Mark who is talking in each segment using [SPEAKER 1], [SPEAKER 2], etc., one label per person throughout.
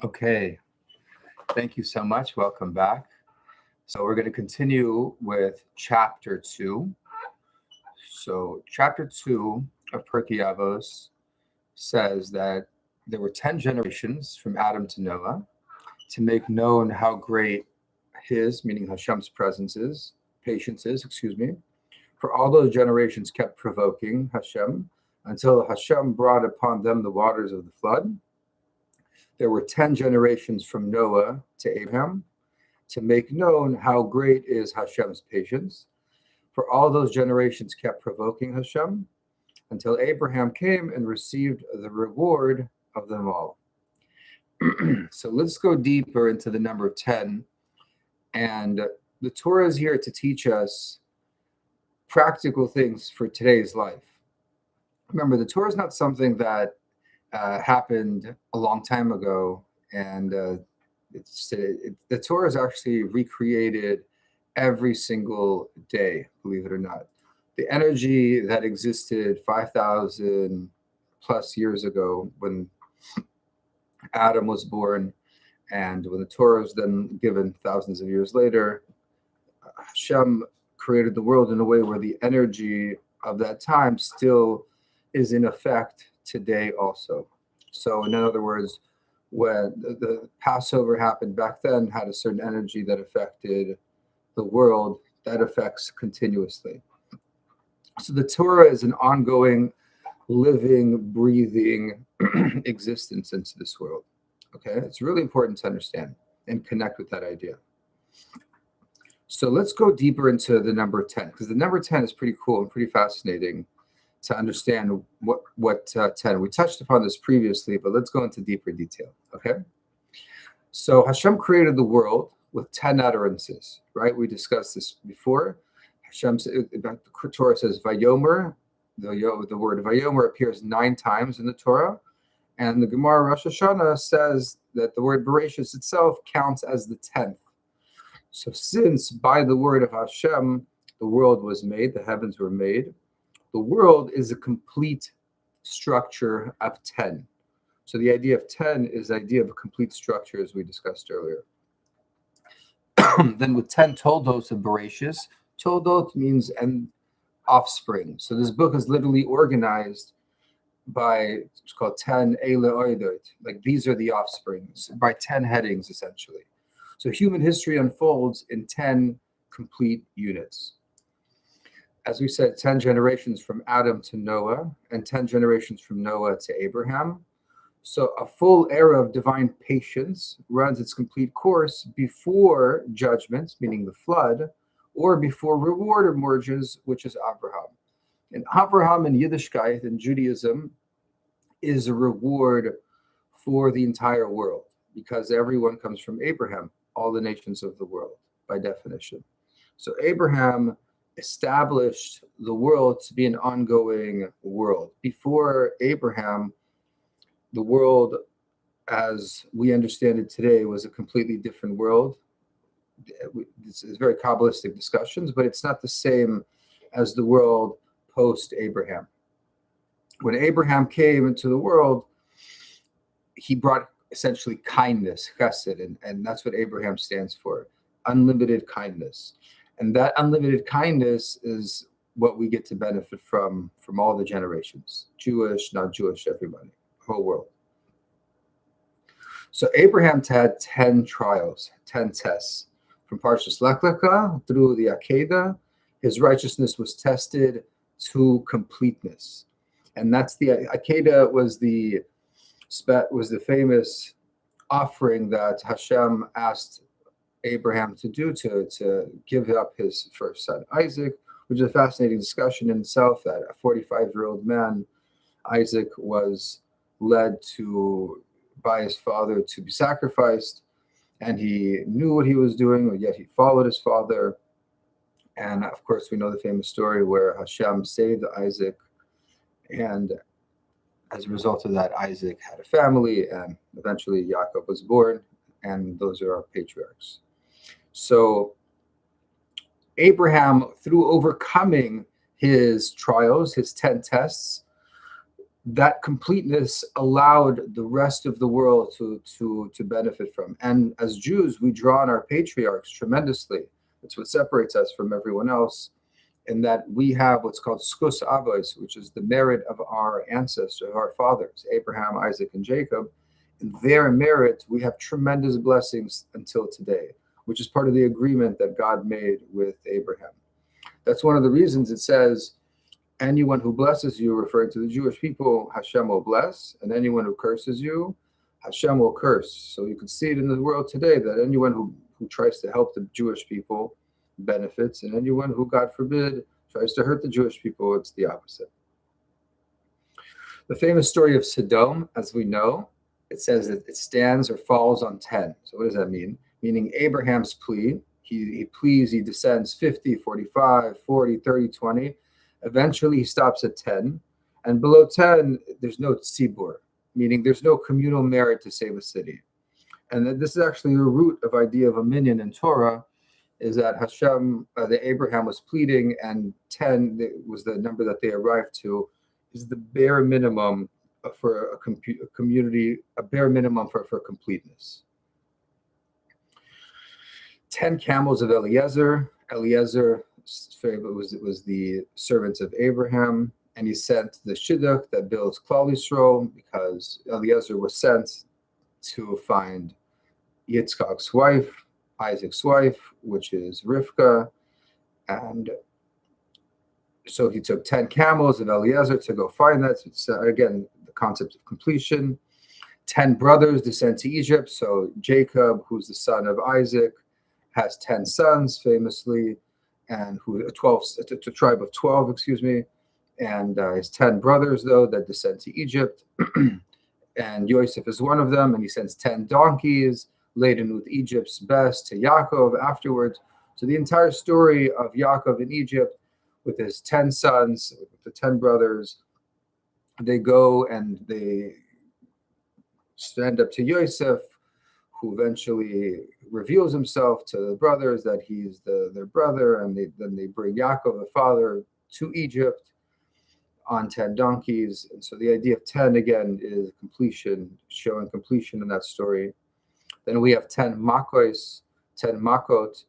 [SPEAKER 1] Okay, thank you so much. Welcome back. So we're going to continue with chapter 2. So chapter 2 of Perki Avot says that there were 10 generations from Adam to Noah to make known how great his, meaning Hashem's patience is, for all those generations kept provoking Hashem until Hashem brought upon them the waters of the flood. There were 10 generations from Noah to Abraham to make known how great is Hashem's patience. For all those generations kept provoking Hashem until Abraham came and received the reward of them all. So let's go deeper into the number 10. And the Torah is here to teach us practical things for today's life. Remember, the Torah is not something that happened a long time ago, and the Torah is actually recreated every single day, believe it or not. The energy that existed 5,000 plus years ago when Adam was born, and when the Torah was then given thousands of years later, Hashem created the world in a way where the energy of that time still is in effect today also. So in other words, when the Passover happened back then, had a certain energy that affected the world that affects continuously. So the Torah is an ongoing, living, breathing existence into this world. Okay, it's really important to understand and connect with that idea. So let's go deeper into the number 10, because the number 10 is pretty cool and pretty fascinating to understand what 10. We touched upon this previously, but let's go into deeper detail. Okay, so Hashem created the world with 10 utterances, right? We discussed this before. The Torah says Vayomer. The word Vayomer appears 9 times in the Torah. And the Gemara Rosh Hashanah says that the word Bereishis itself counts as the 10th. So since by the word of Hashem, the world was made, the heavens were made, the world is a complete structure of 10. So the idea of 10 is the idea of a complete structure, as we discussed earlier. Then with 10 toledot of Bereishis, toledot means an offspring. So this book is literally organized by, it's called 10 eleh, like these are the offsprings, by 10 headings essentially. So human history unfolds in 10 complete units. As we said, 10 generations from Adam to Noah, and 10 generations from Noah to Abraham. So a full era of divine patience runs its complete course before judgment, meaning the flood, or before reward emerges, which is Avraham. And Avraham in Yiddishkeit, in Judaism, is a reward for the entire world, because everyone comes from Abraham, all the nations of the world, by definition. So Abraham established the world to be an ongoing world. Before Abraham, the world as we understand it today was a completely different world. It's very Kabbalistic discussions, but it's not the same as the world post-Abraham. When Abraham came into the world, he brought essentially kindness, chesed, and that's what Abraham stands for, unlimited kindness. And that unlimited kindness is what we get to benefit from all the generations, Jewish, not Jewish, everybody, the whole world. So Abraham had 10 trials, 10 tests. From Parshas Lech Lecha through the Akedah, his righteousness was tested to completeness. And that's the Akedah was the famous offering that Hashem asked Abraham to do to give up his first son, Isaac, which is a fascinating discussion in itself, that a 45-year-old man, Isaac, was led by his father to be sacrificed, and he knew what he was doing, but yet he followed his father. And of course, we know the famous story where Hashem saved Isaac, and as a result of that, Isaac had a family, and eventually Yaakov was born, and those are our patriarchs. So Abraham, through overcoming his trials, his 10 tests, that completeness allowed the rest of the world to benefit from. And as Jews, we draw on our patriarchs tremendously. It's what separates us from everyone else, in that we have what's called skus avos, which is the merit of our ancestors, our fathers, Abraham, Isaac, and Jacob. In their merit, we have tremendous blessings until today, which is part of the agreement that God made with Abraham. That's one of the reasons it says, anyone who blesses you, referring to the Jewish people, Hashem will bless, and anyone who curses you, Hashem will curse. So you can see it in the world today that anyone who tries to help the Jewish people benefits, and anyone who, God forbid, tries to hurt the Jewish people, it's the opposite. The famous story of Sodom, as we know, it says that it stands or falls on 10. So what does that mean? Meaning Abraham's plea, he pleads, he descends 50, 45, 40, 30, 20. Eventually, he stops at 10, and below 10, there's no tzibur, meaning there's no communal merit to save a city. And this is actually the root of idea of a minyan in Torah, is that Hashem, that Abraham was pleading, and 10 was the number that they arrived to, is the bare minimum for a community, a bare minimum for completeness. 10 camels of Eliezer. Eliezer was the servants of Abraham, and he sent the shidduch that builds Klal Yisrael, because Eliezer was sent to find Yitzchak's wife, Isaac's wife, which is Rivka, and so he took 10 camels of Eliezer to go find that. So it's, again, the concept of completion. 10 brothers descend to Egypt. So Jacob, who's the son of Isaac, has 10 sons, famously, and who a tribe of 12, excuse me, and his 10 brothers, though, that descend to Egypt. And Yosef is one of them, and he sends 10 donkeys laden with Egypt's best to Yaakov afterwards. So the entire story of Yaakov in Egypt with his 10 sons, with the 10 brothers, they go and they stand up to Yosef, who eventually reveals himself to the brothers that he's their brother, and then they bring Yaakov, the father, to Egypt on 10 donkeys. And so the idea of 10, again, is completion, showing completion in that story. Then we have 10 makos, 10 makot,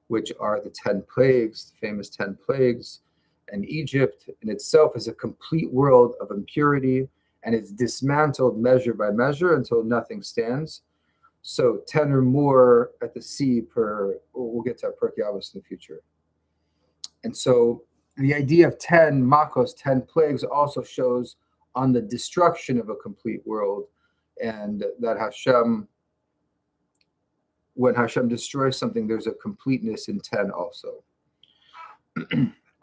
[SPEAKER 1] which are the 10 plagues, the famous 10 plagues. And Egypt in itself is a complete world of impurity, and it's dismantled measure by measure until nothing stands. So 10 or more at the sea per, we'll get to Perki Avot in the future. And so the idea of 10 makos, 10 plagues, also shows on the destruction of a complete world, and that Hashem, when Hashem destroys something, there's a completeness in 10 also.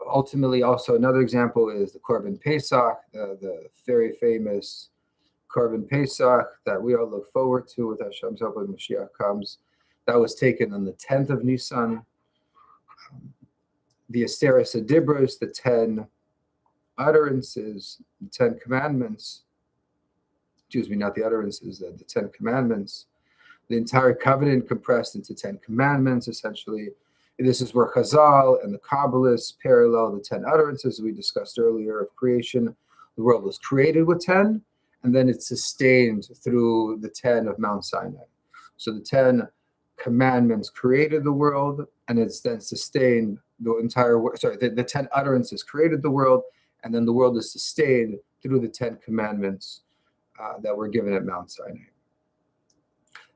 [SPEAKER 1] Ultimately, also another example is the Korban Pesach, the very famous Korban Pesach that we all look forward to with Hashem's help when Mashiach comes. That was taken on the 10th of Nisan. The Asteris Adibros, the 10 utterances, the 10 commandments, excuse me, not the utterances, the 10 commandments, the entire covenant compressed into 10 commandments, essentially. And this is where Chazal and the Kabbalists parallel the 10 utterances we discussed earlier of creation. The world was created with 10, and then it's sustained through the 10 of Mount Sinai. So the 10 commandments created the world, and it's then sustained the entire world. Sorry, the 10 utterances created the world, and then the world is sustained through the 10 commandments that were given at Mount Sinai.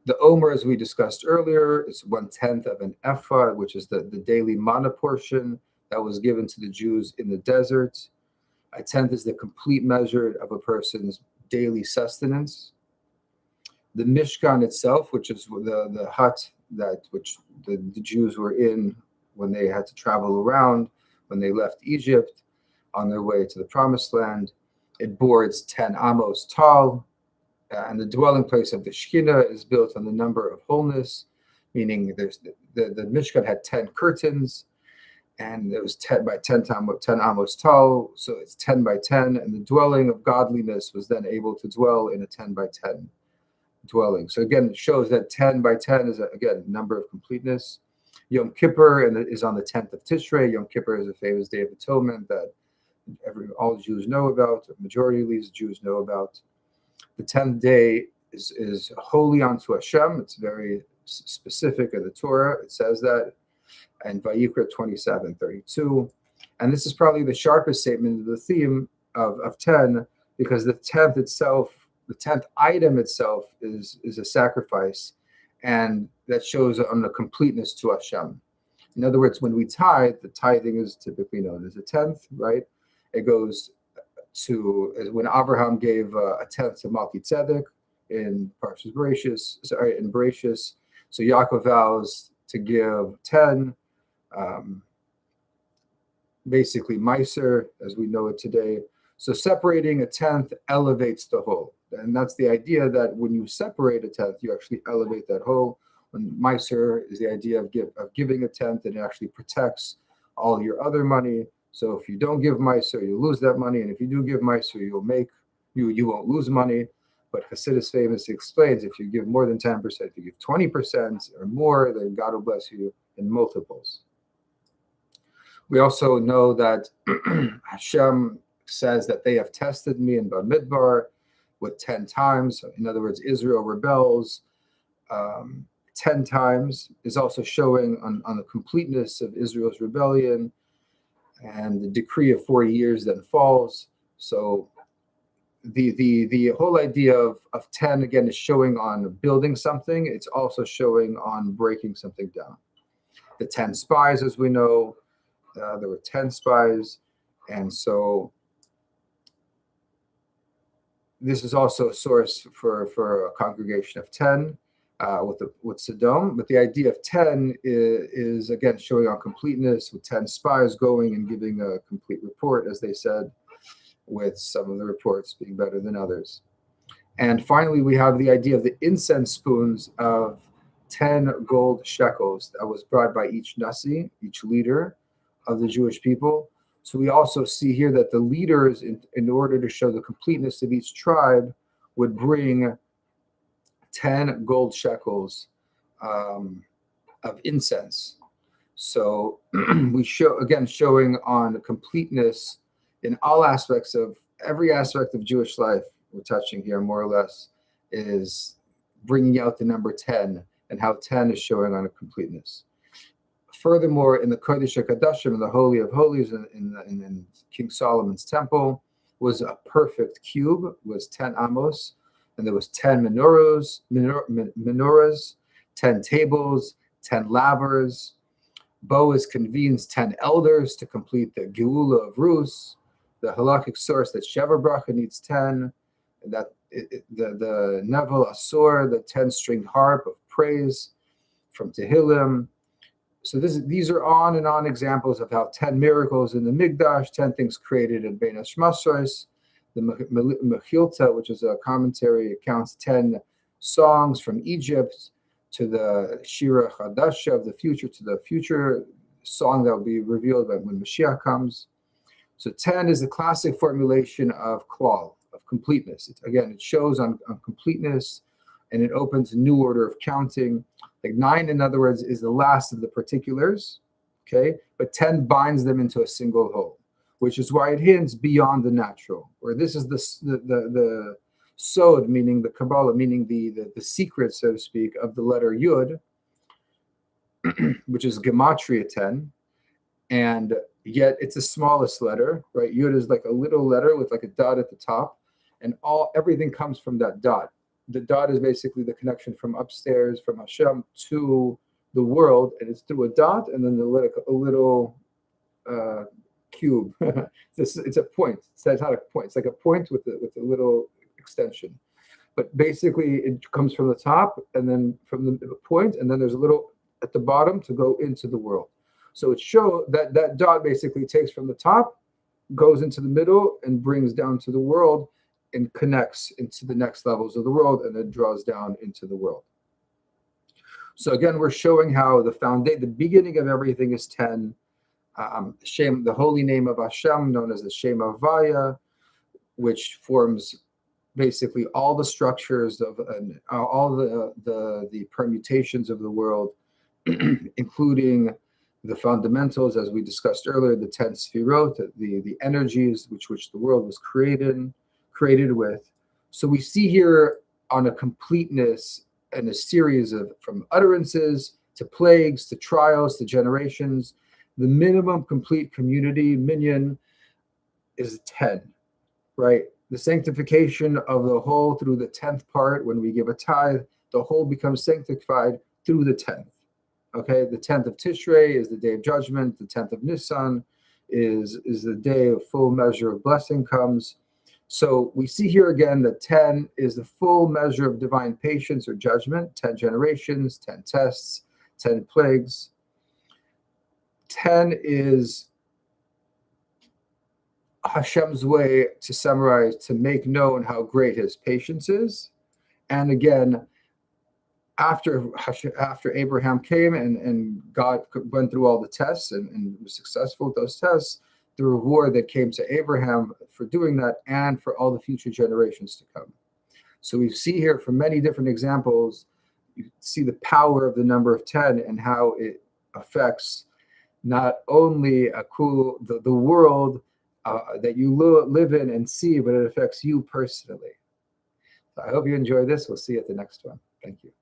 [SPEAKER 1] The Omer, as we discussed earlier, is 1/10 of an ephah, which is the daily manna portion that was given to the Jews in the desert. A 10th is the complete measure of a person's daily sustenance. The Mishkan itself, which is the hut which the Jews were in when they had to travel around, when they left Egypt on their way to the Promised Land, it bore its 10 amos tall. And the dwelling place of the Shekhinah is built on the number of wholeness, meaning there's the Mishkan had 10 curtains, and it was 10 by 10 amos tall, so it's 10 by 10, and the dwelling of godliness was then able to dwell in a 10 by 10 dwelling. So again, it shows that 10 by 10 is, again, number of completeness. Yom Kippur is on the 10th of Tishrei. Yom Kippur is a famous Day of Atonement that all Jews know about, the majority of these Jews know about. The 10th day is holy unto Hashem. It's very specific in the Torah. It says that, and Vayikra 27:32. And this is probably the sharpest statement of the theme of 10, because the 10th itself, the 10th item itself is a sacrifice, and that shows on the completeness to Hashem. In other words, when we tithe, the tithing is typically known as a 10th, right? It goes to, when Avraham gave a 10th to Melchizedek in Parshas Bereishis, in Bereishis. So Yaakov vows to give 10, basically Meiser, as we know it today. So separating a 10th elevates the whole. And that's the idea, that when you separate a 10th, you actually elevate that whole. When Meiser is the idea of giving a 10th, and it actually protects all your other money. So if you don't give Meiser, you lose that money. And if you do give Meiser, you won't lose money. But Hasidus famously explains, if you give more than 10%, if you give 20% or more, then God will bless you in multiples. We also know that Hashem says that they have tested me in Bamidbar with 10 times. In other words, Israel rebels 10 times, is also showing on the completeness of Israel's rebellion, and the decree of 40 years then falls. So the whole idea of 10, again, is showing on building something. It's also showing on breaking something down. The 10 spies, as we know, there were 10 spies, and so this is also a source for a congregation of 10 with Sodom. But the idea of 10 is again showing on completeness, with 10 spies going and giving a complete report, as they said, with some of the reports being better than others. And finally, we have the idea of the incense spoons of 10 gold shekels that was brought by each Nasi, each leader of the Jewish people. So we also see here that the leaders, in order to show the completeness of each tribe, would bring 10 gold shekels of incense. So we show, again, showing on completeness in all aspects of every aspect of Jewish life. We're touching here more or less is bringing out the number 10 and how 10 is showing on a completeness. Furthermore, in the Kodesh HaKadoshim, in the Holy of Holies, in King Solomon's temple, was a perfect cube, was 10 amos, and there was 10 menorahs, 10 tables, 10 lavers. Boaz convenes 10 elders to complete the Geula of Rus. The halakhic source that Sheva Bracha needs 10, and that the Nevel Asor, the 10-string harp of praise from Tehillim. So these are on and on examples of how 10 miracles in the Mikdash, 10 things created in Bein Hashmasros. The Mechilta, which is a commentary, accounts 10 songs from Egypt, to the Shira Chadasha of the future, to the future song that will be revealed when Mashiach comes. So 10 is the classic formulation of klal, of completeness. It shows on completeness, and it opens a new order of counting. Like 9, in other words, is the last of the particulars, okay? But 10 binds them into a single whole, which is why it hints beyond the natural, where this is the sod, meaning the Kabbalah, meaning the secret, so to speak, of the letter Yud, which is Gematria 10, and yet it's the smallest letter, right? Yud is like a little letter with like a dot at the top, and everything comes from that dot. The dot is basically the connection from upstairs, from Hashem to the world, and it's through a dot, and then a little cube. It's a point. It's not a point. It's like a point with a little extension. But basically, it comes from the top, and then from the point, and then there's a little at the bottom to go into the world. So it shows that dot basically takes from the top, goes into the middle, and brings down to the world, and connects into the next levels of the world, and then draws down into the world. So again, we're showing how the beginning of everything is 10. Shem, the holy name of Hashem, known as the Shem Havaya, which forms basically all the structures of all the permutations of the world, including the fundamentals, as we discussed earlier, the 10 sefirot, the energies which the world was created with. So we see here on a completeness and a series of, from utterances to plagues to trials to generations, the minimum complete community, minyan, is 10, right? The sanctification of the whole through the 10th part, when we give a tithe, the whole becomes sanctified through the 10th. Okay, the 10th of Tishrei is the day of judgment. The 10th of Nisan is the day of full measure of blessing comes. So we see here again that 10 is the full measure of divine patience or judgment, 10 generations, 10 tests, 10 plagues. 10 is Hashem's way, to summarize, to make known how great his patience is. And again, after Abraham came and God went through all the tests and was successful with those tests, the reward that came to Abraham for doing that and for all the future generations to come. So we see here from many different examples, you see the power of the number of 10 and how it affects not only the world that you live in and see, but it affects you personally. So I hope you enjoy this. We'll see you at the next one. Thank you.